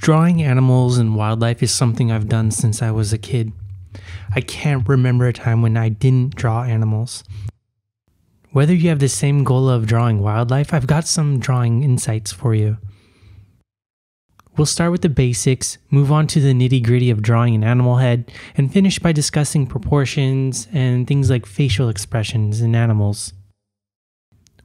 Drawing animals and wildlife is something I've done since I was a kid. I can't remember a time when I didn't draw animals. Whether you have the same goal of drawing wildlife, I've got some drawing insights for you. We'll start with the basics, move on to the nitty-gritty of drawing an animal head, and finish by discussing proportions and things like facial expressions in animals.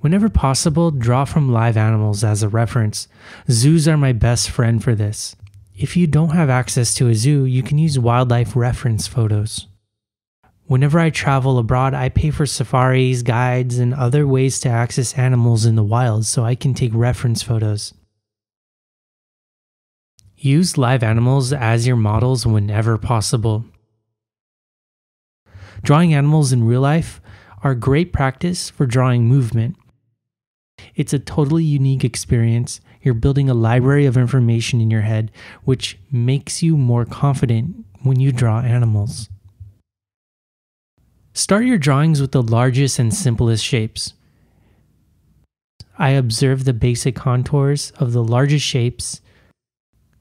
Whenever possible, draw from live animals as a reference. Zoos are my best friend for this. If you don't have access to a zoo, you can use wildlife reference photos. Whenever I travel abroad, I pay for safaris, guides, and other ways to access animals in the wild so I can take reference photos. Use live animals as your models whenever possible. Drawing animals in real life are great practice for drawing movement. It's a totally unique experience. You're building a library of information in your head, which makes you more confident when you draw animals. Start your drawings with the largest and simplest shapes. I observe the basic contours of the largest shapes.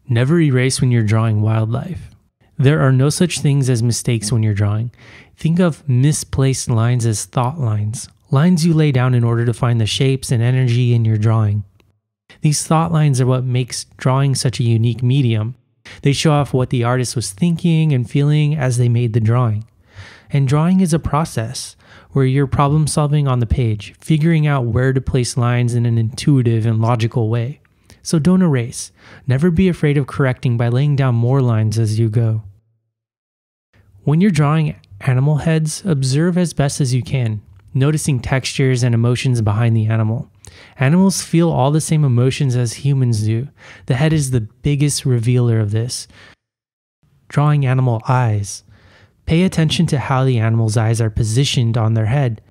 Never erase when you're drawing wildlife. There are no such things as mistakes when you're drawing. Think of misplaced lines as thought lines. Lines you lay down in order to find the shapes and energy in your drawing. These thought lines are what makes drawing such a unique medium. They show off what the artist was thinking and feeling as they made the drawing. And drawing is a process where you're problem solving on the page, figuring out where to place lines in an intuitive and logical way. So don't erase. Never be afraid of correcting by laying down more lines as you go. When you're drawing animal heads, observe as best as you can, noticing textures and emotions behind the animal. Animals feel all the same emotions as humans do. The head is the biggest revealer of this. Drawing animal eyes. Pay attention to how the animal's eyes are positioned on their head.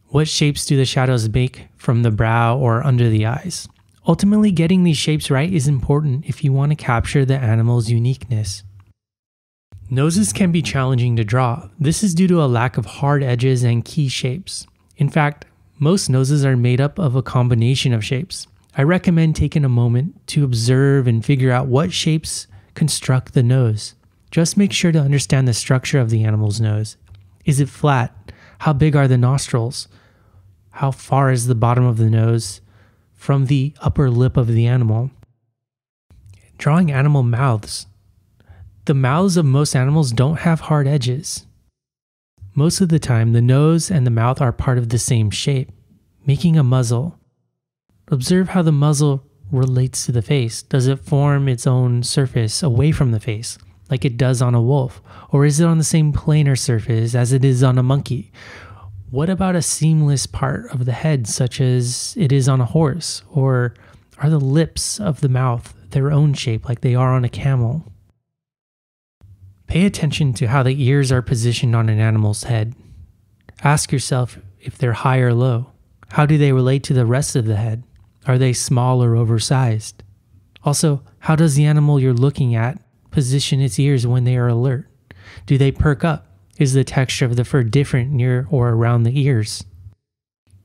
What shapes do the shadows make from the brow or under the eyes? Ultimately, getting these shapes right is important if you want to capture the animal's uniqueness. Noses can be challenging to draw. This is due to a lack of hard edges and key shapes. In fact, most noses are made up of a combination of shapes. I recommend taking a moment to observe and figure out what shapes construct the nose. Just make sure to understand the structure of the animal's nose. Is it flat? How big are the nostrils? How far is the bottom of the nose from the upper lip of the animal? Drawing animal mouths. The mouths of most animals don't have hard edges. Most of the time, the nose and the mouth are part of the same shape, making a muzzle. Observe how the muzzle relates to the face. Does it form its own surface away from the face, like it does on a wolf? Or is it on the same planar surface as it is on a monkey? What about a seamless part of the head, such as it is on a horse? Or are the lips of the mouth their own shape, like they are on a camel? Pay attention to how the ears are positioned on an animal's head. Ask yourself if they're high or low. How do they relate to the rest of the head? Are they small or oversized? Also, how does the animal you're looking at position its ears when they are alert? Do they perk up? Is the texture of the fur different near or around the ears?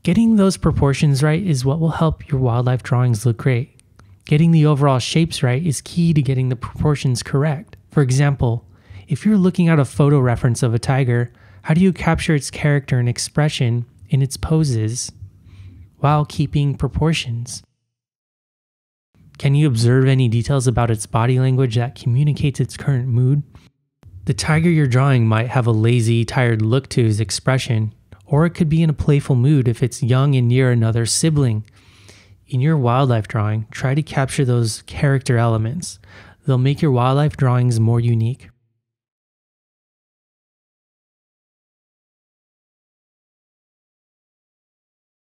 Getting those proportions right is what will help your wildlife drawings look great. Getting the overall shapes right is key to getting the proportions correct. For example, if you're looking at a photo reference of a tiger, how do you capture its character and expression in its poses while keeping proportions? Can you observe any details about its body language that communicates its current mood? The tiger you're drawing might have a lazy, tired look to his expression, or it could be in a playful mood if it's young and near another sibling. In your wildlife drawing, try to capture those character elements. They'll make your wildlife drawings more unique.